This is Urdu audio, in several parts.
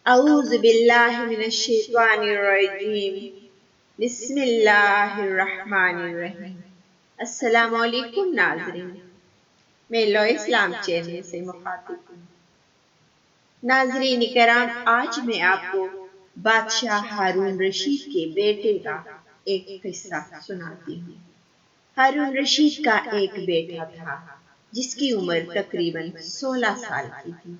اعوذ باللہ من الشیطان الرجیم بسم اللہ الرحمن الرحیم۔ السلام علیکم ناظرین، میں لو اسلام چینل سے مخاطب ہوں۔ ناظرین کرام، آج میں آپ کو بادشاہ ہارون رشید کے بیٹے کا ایک قصہ سناتی ہوں۔ ہارون رشید کا ایک بیٹا تھا جس کی عمر تقریباً 16 سال کی تھی۔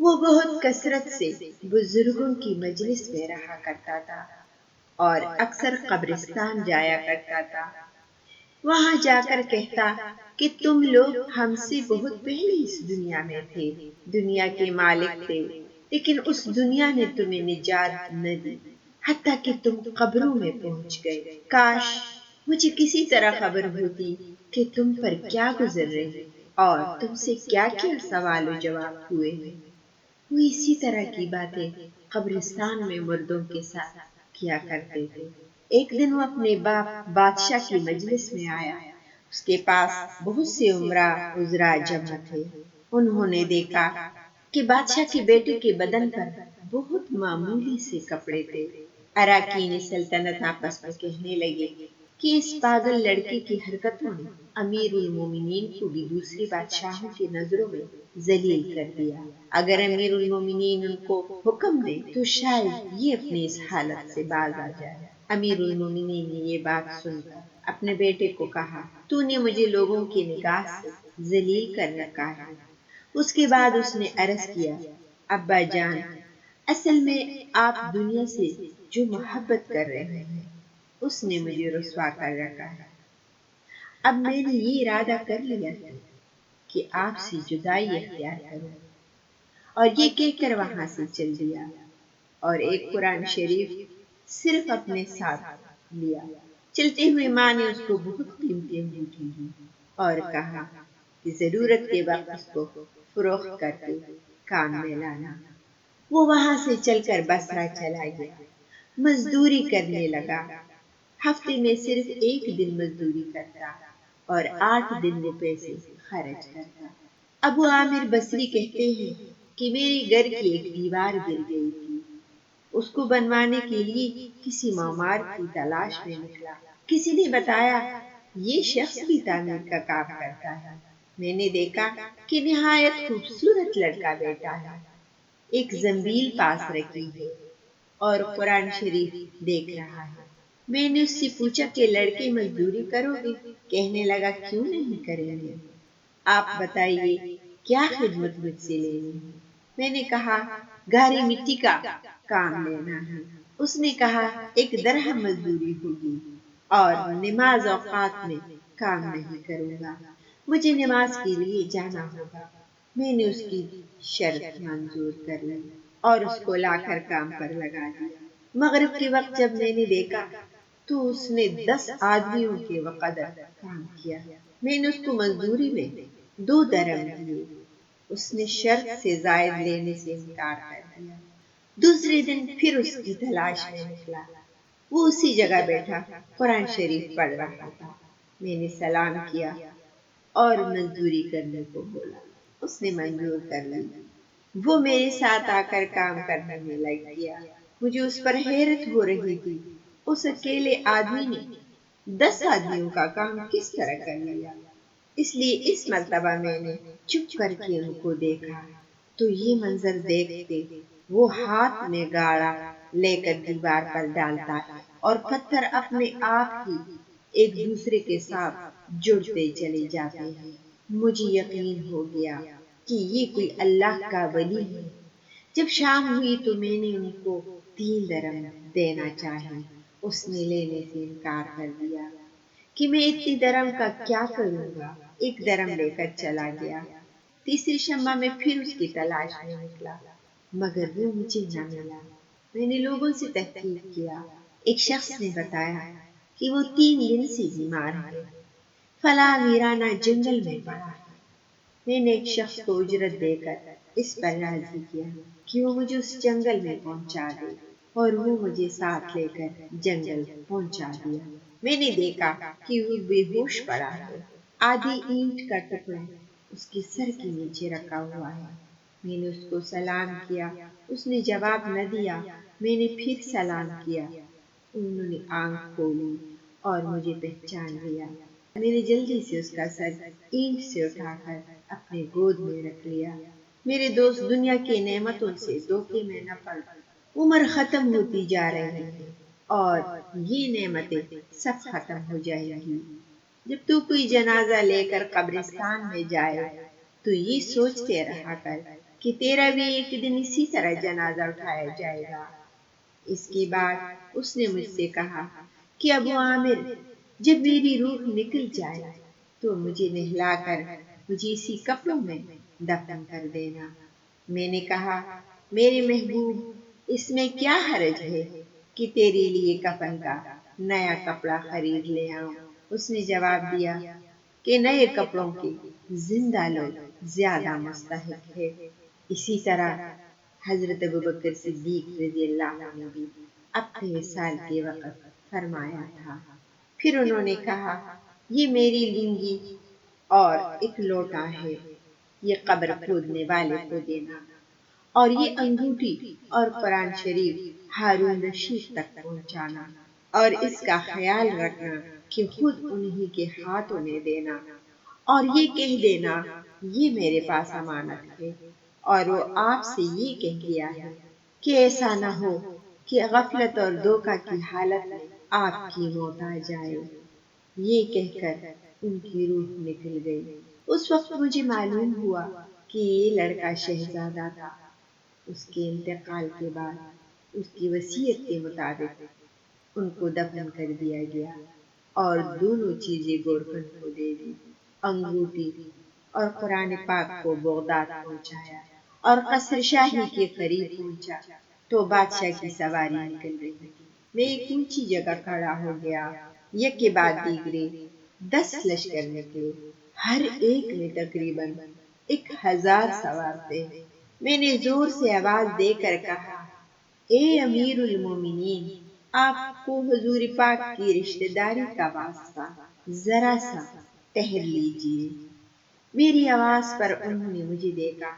وہ بہت کثرت سے بزرگوں کی مجلس میں رہا کرتا تھا اور اکثر قبرستان جایا کرتا تھا۔ وہاں جا کر کہتا کہ تم لوگ ہم سے بہت پہلے اس دنیا میں تھے، دنیا کے مالک تھے، لیکن اس دنیا نے تمہیں نجات نہ دی، حتیٰ کہ تم قبروں میں پہنچ گئے۔ کاش مجھے کسی طرح خبر ہوتی کہ تم پر کیا گزر رہی اور تم سے کیا کیا سوال و جواب ہوئے ہیں۔ وہ اسی طرح کی باتیں قبرستان میں مردوں کے ساتھ کیا کرتے تھے۔ ایک دن وہ اپنے باپ بادشاہ کی مجلس میں آیا۔ اس کے پاس بہت سے وزراء جمع تھے۔ انہوں نے دیکھا کہ بادشاہ کے بیٹے کے بدن پر بہت معمولی سے کپڑے تھے۔ اراکین سلطنت آپس میں کہنے لگے کہ اس پاگل لڑکے کی حرکتوں نے امیر المومنین کو بھی دوسرے بادشاہوں کی نظروں میں ذلیل کر دیا۔ اگر امیر المومنین ان کو حکم دے تو شاید یہ اپنی اس حالت سے باز آ جائے۔ امیر المومنین نے یہ بات سن کر اپنے بیٹے کو کہا، تو نے مجھے لوگوں کی نگاہ سے ذلیل کر رکھا ہے۔ اس کے بعد اس نے عرض کیا، ابا جان، اصل میں آپ دنیا سے جو محبت کر رہے ہیں اس نے مجھے رسوا کر رکھا ہے۔ اب میں نے یہ ارادہ کر لیا ہے کہ آپ سے جدائی اختیار کروں، اور یہ کہہ کر وہاں سے چل دیا اور ایک قرآن شریف صرف اپنے ساتھ لیا۔ چلتے ہوئے ماں نے اس کو بہت قیمتی انگوٹھی دی اور کہا کہ ضرورت کے وقت اس کو فروخت کر کے کام میں لانا۔ وہ وہاں سے چل کر بصرہ چلا گیا، مزدوری کرنے لگا۔ ہفتے میں صرف ایک دن مزدوری کرتا اور 8 دن وہ پیسے خرچ کرتا۔ ابو عامر بصری کہتے ہیں کہ میرے گھر کی ایک دیوار گر گئی تھی، اس کو بنوانے کے لیے کسی معمار کی تلاش میں نکلا۔ کسی نے بتایا یہ شخص بھی تعمیر کا کام کرتا ہے۔ میں نے دیکھا کہ نہایت خوبصورت لڑکا بیٹا ہے، ایک زنبیل پاس رکھی ہے اور قرآن شریف دیکھ رہا ہے۔ میں نے اس سے پوچھا کہ لڑکے مزدوری کرو گے؟ کہنے لگا کیوں نہیں کریں گے، آپ بتائیے کیا خدمت مجھ سے لینی ہے؟ میں نے کہا گھاری مٹی کا کام لینا ہے۔ اس نے کہا 1 درہم مزدوری ہوگی اور نماز اوقات میں کام نہیں کروں گا، مجھے نماز کے لیے جانا ہوگا۔ میں نے اس کی شرط منظور کر لی اور اس کو لا کر کام پر لگا دیا۔ مغرب کے وقت جب میں نے دیکھا تو اس نے 10 آدمیوں کے وقدر کام کیا۔ میں نے اس کو مزدوری میں 2 درہم دیے۔ اس نے شرط سے زائد لینے سے انکار کر دیا۔ دوسرے دن پھر اس کی تلاش میں نکلا۔ وہ اسی جگہ بیٹھا قرآن شریف پڑھ رہا تھا۔ میں نے سلام کیا اور مزدوری کرنے کو بولا۔ اس نے منظور کر لی۔ وہ میرے ساتھ آ کر کام کرنے میں لگ گیا۔ مجھے اس پر حیرت ہو رہی تھی، اس اکیلے آدمی نے 10 آدمیوں کا کام کس طرح کر لیا۔ اس لیے اس مرتبہ میں نے چپ کر کے ان کو دیکھا تو یہ منظر دیکھتے وہ ہاتھ میں گاڑا لے کر دیوار پر ڈالتا اور پتھر اپنے آپ ہی ایک دوسرے کے ساتھ جڑتے چلے جاتے ہیں۔ مجھے یقین ہو گیا کہ یہ کوئی اللہ کا ولی ہے۔ جب شام ہوئی تو میں نے ان کو 3 درہم دینا چاہی۔ اس نے لینے سے انکار کر دیا کہ میں اتنی درہم کا کیا کروں گا، 1 درہم لے کر چلا گیا۔ تیسری شمع میں پھر اس کی تلاش میں نکلا مگر وہ مجھے نہ ملا۔ میں نے لوگوں سے تحقیق کیا۔ ایک شخص نے بتایا کہ وہ 3 دن سے بیمار ہے، فلاں ویرانہ جنگل میں پڑا ہے۔ میں نے ایک شخص کو اجرت دے کر اس پر راضی کیا کہ وہ مجھے اس جنگل میں پہنچا دے، اور وہ مجھے ساتھ لے کر جنگل پہنچا دیا۔ میں نے دیکھا کہ وہ بے ہوش پڑا ہے، آدھی اینٹ کا ٹکڑا اس کے سر کے نیچے رکھا ہوا ہے۔ میں نے اس کو سلام کیا، اس نے جواب نہ دیا۔ میں نے پھر سلام کیا، انہوں نے آنکھ کھولی اور مجھے پہچان لیا۔ میں نے جلدی سے اس کا سر اینٹ سے اٹھا کر اپنے گود میں رکھ لیا۔ میرے دوست، دنیا کی نعمتوں سے دھوکے میں نہ پڑ، عمر ختم ہوتی جا رہی ہے اور یہ نعمتیں سب ختم ہو جائیں گی۔ جب تو کوئی جنازہ لے کر قبرستان میں جائے تو یہ سوچتے رہا کر کہ تیرا بھی ایک دن اسی طرح جنازہ اٹھایا جائے گا۔ اس کے بعد اس نے مجھ سے کہا کہ ابو عامر، جب میری روح نکل جائے تو مجھے نہلا کر مجھے اسی کپڑوں میں دفن کر دینا۔ میں نے کہا، میرے محبوب، اس میں کیا حرج ہے کہ تیرے لیے کفن کا نیا کپڑا خرید لے آؤں۔ اس نے جواب دیا کہ نئے کپڑوں کے زندہ لوگ زیادہ مستحق ہے۔ اسی طرح حضرت ابوبکر صدیق رضی اللہ عنہ نے بھی اپنے وصال کے وقت فرمایا تھا۔ پھر انہوں نے کہا، یہ میری لنگی اور ایک لوٹا ہے، یہ قبر کھودنے والے کو دینا، اور یہ انگوٹھی اور قرآن شریف ہارون رشید تک پہنچانا، اور اس کا خیال رکھنا کہ خود انہی کے ہاتھوں میں دینا، اور یہ کہہ دینا یہ میرے پاس امانت ہے، اور وہ آپ سے یہ کہہ گیا ہے کہ ایسا نہ ہو کہ غفلت اور دھوکہ کی حالت میں آپ کی موت آ جائے۔ یہ کہہ کر ان کی روح نکل گئی۔ اس وقت مجھے معلوم ہوا کہ یہ لڑکا شہزادہ تھا۔ اس کے انتقال کے بعد اس کی وصیت کے مطابق ان کو دفن کر دیا گیا اور دونوں چیزیں گورکھن کو دے دی۔ انگوٹھی اور قرآن پاک کو بغداد پہنچایا اور قصر شاہی کے قریب پہنچا تو بادشاہ کی سواری نکل رہی تھی۔ میں ایک اونچی جگہ کھڑا ہو گیا، یک کے بعد دیگرے 10 لشکر نکلے، ہر ایک میں تقریباً 1000 سوار تھے۔ میں نے زور سے آواز دے کر کہا، اے امیر المومنین، آپ کو حضور پاک کی رشتہ داری کا واسطہ، ذرا سا ٹہر لیجیے۔ میری آواز پر انہوں نے مجھے دیکھا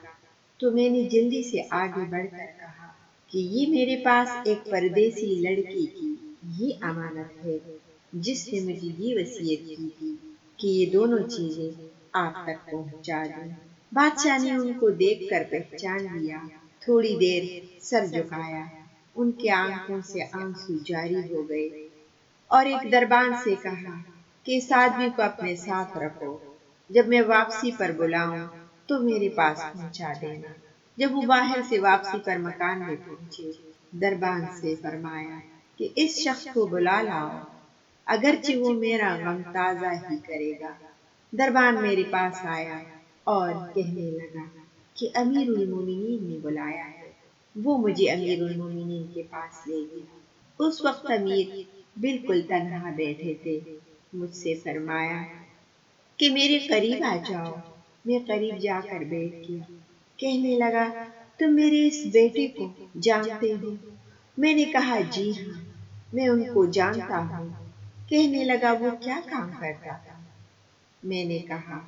تو میں نے جلدی سے آگے بڑھ کر کہا کہ یہ میرے پاس ایک پردیسی لڑکی کی یہ امانت ہے جس نے مجھے یہ وصیت کی تھی کہ یہ دونوں چیزیں آپ تک پہنچا دیں۔ بادشاہ نے ان کو دیکھ کر پہچان لیا، تھوڑی دیر سر جھکایا، ان کے آنکھوں سے آنسو جاری ہو گئے، اور ایک دربان سے کہا کہ اس آدمی کو اپنے ساتھ رکھو، جب میں واپسی پر بلاؤں تو میرے پاس پہنچا دینا۔ جب وہ باہر سے واپسی پر مکان میں پہنچے، دربان سے فرمایا کہ اس شخص کو بلا لاؤ، اگرچہ وہ میرا غم تازہ ہی کرے گا۔ دربان میرے پاس آیا اور کہنے لگا کہ امیر المومنین نے بلایا ہے۔ وہ مجھے امیر المومنین کے پاس لے گیا۔ اس وقت امیر بالکل تنہا بیٹھے تھے۔ مجھ سے فرمایا کہ میرے قریب آ جاؤ۔ میں قریب جا کر بیٹھ گیا۔ کہنے لگا، تم میرے اس بیٹے کو جانتے ہو؟ میں نے کہا، جی ہاں، میں ان کو جانتا ہوں۔ کہنے لگا، وہ کیا کام کرتا تھا؟ میں نے کہا،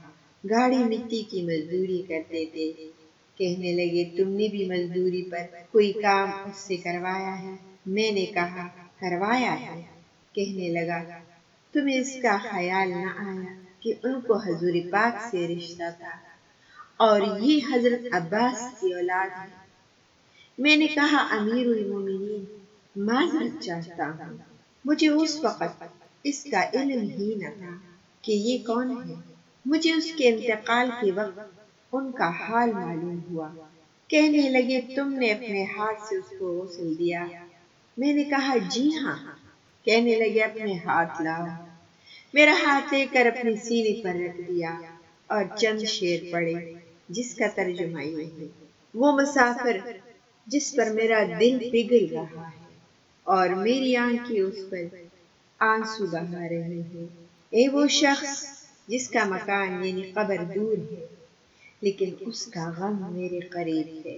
گاڑی مٹی کی مزدوری کرتے تھے۔ کہنے لگے، تم نے بھی مزدوری پر کوئی کام اس سے کروایا ہے؟ میں نے کہا، کروایا ہے۔ کہنے لگا، تمہیں اس کا خیال نہ آیا کہ ان کو حضور پاک سے رشتہ تھا اور یہ حضرت عباس کی اولاد ہے؟ میں نے کہا، امیر المومنین، معذرت چاہتا ہوں، مجھے اس وقت اس کا علم ہی نہ تھا کہ یہ کون ہے۔ مجھے اس کے انتقال کے وقت ان کا حال معلوم ہوا۔ کہنے لگے، تم نے اپنے ہاتھ سے اس کو غسل دیا؟ میں نے کہا، جی ہاں۔ کہنے لگے، اپنے ہاتھ لاؤ۔ میرا ہاتھ لے کر اپنے سینے پر رکھ دیا اور چند شعر پڑھے جس کا ترجمہ یہ ہے، وہ مسافر جس پر میرا دل پگھل رہا ہے اور میری آنکھیں اس پر آنسو بہا رہی ہیں، اے وہ شخص جس کا مکان یعنی قبر دور ہے لیکن اس کا غم میرے قریب ہے۔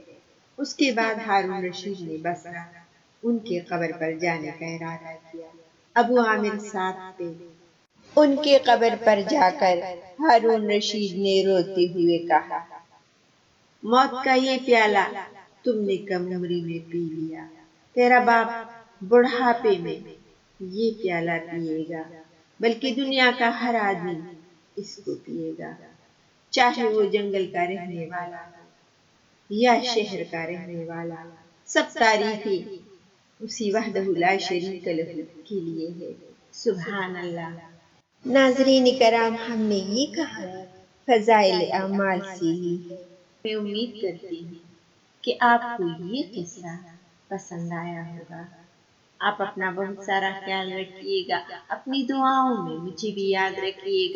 اس کے بعد ہارون رشید نے بصرہ ان کے قبر پر جانے کا ارادہ کیا۔ ابو عامر ساتھ تھے۔ ان کے قبر پر جا کر ہارون رشید نے روتے ہوئے کہا، موت کا یہ پیالہ تم نے کم عمری میں پی لیا، تیرا باپ بڑھاپے میں یہ پیالہ پیے گا، بلکہ دنیا کا ہر آدمی اس کو پیے گا، چاہے وہ جنگل کا رہنے والا یا شہر کا رہنے والا، سب تعریفیں اسی وحدہ لا شریک لہ کے لیے ہے۔ سبحان اللہ۔ ناظرین کرام، ہم نے یہ کہانی فضائل اعمال سے لی ہے۔ میں امید کرتی ہوں کہ آپ کو یہ قصہ پسند آیا ہوگا۔ آپ اپنا بہت سارا خیال رکھیے گا، اپنی دعاؤں میں مجھے بھی یاد رکھیے گا۔